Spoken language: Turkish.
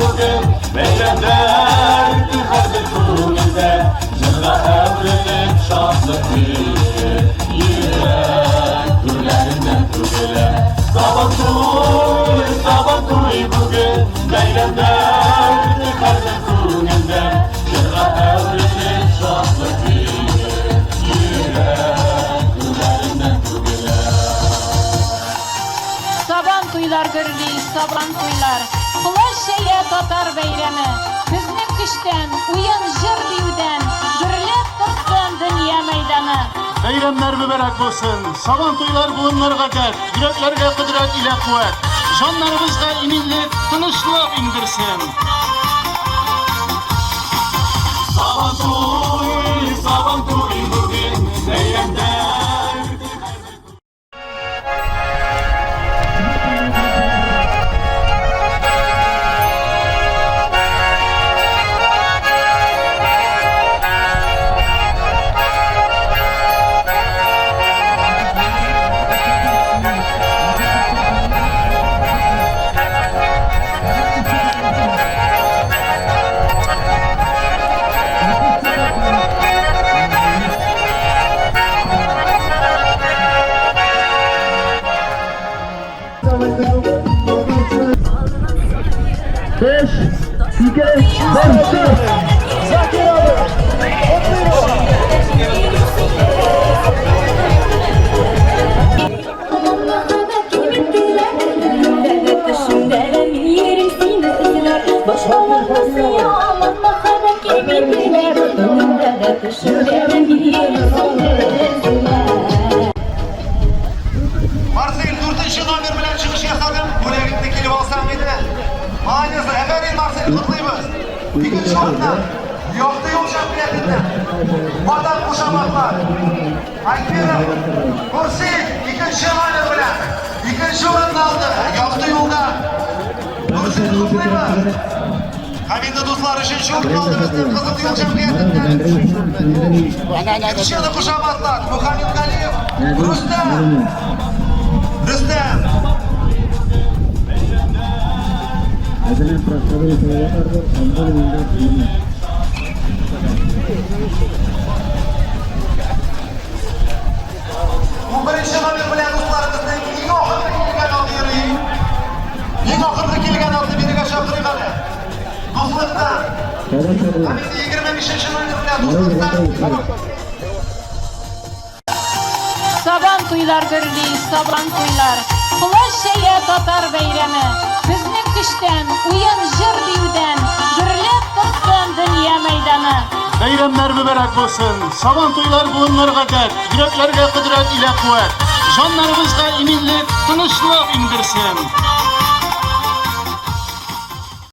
bugün Meylemler her bir kulüde Zırra evrilip şanslık büyür Yürek gürlerinden tübüle Sabah duy bugün Meylemler her bir kulüde Zırra evrilip şanslık büyür Yürek gürlerinden tübüle Saban tuylar gürli, saban tuylar Kulaş şeye tatar beyremi Bizning kıştan, uyan jır diyuden Gürlep tursun dünya meydanı Bayramlar mübarek olsun. Saban toylar buğunlarga dert, yüreklerge kudret ile kuvvet. Canlarımızga eminlik, tınışlık indirsin. Saban tuy bugün Meylemler Beş, iki, başla. Zakir abi. Marcel 4-cü nomer bilen çıkış yasadım. Buraya gittik kelip alsam edi. Aynısı efendim Marcel kutlayımız. İkinci orta. Yoktu yumuşak biletinden. Vatan kuşamaklar. Aykırım. Kursil ikinci nomer bilen. İkinci orta aldı. Yoktu yolda. Kursil kutlayımız. Hamide dostlar üçüncü orta aldı. Bizden kızıt yumuşak biletinden. İkinci kuşamaklar. Muhammed Galiyev. Rustam. Rüstem! Bu birinci nomer bilen dostlarımızdan eng oxirgi kelgan oldi yürüyün. Eng oxirgi kelgan oldi biriga chaqirgani. Do'stlikdan. Hamida 25-chi nomer bilen do'stlikdan. Saban tuylar gürli, saban tuylar Kulaş şeye tatar beyremi Bizning kıştan, uyan jır diyuden Gürlep tursun dünya meydanı Bayramlar mübarek olsun. Saban toylar buğunlarga dert, yüreklerge kudret ile kuvvet. Canlarımızga eminlik, tınışlık indirsin.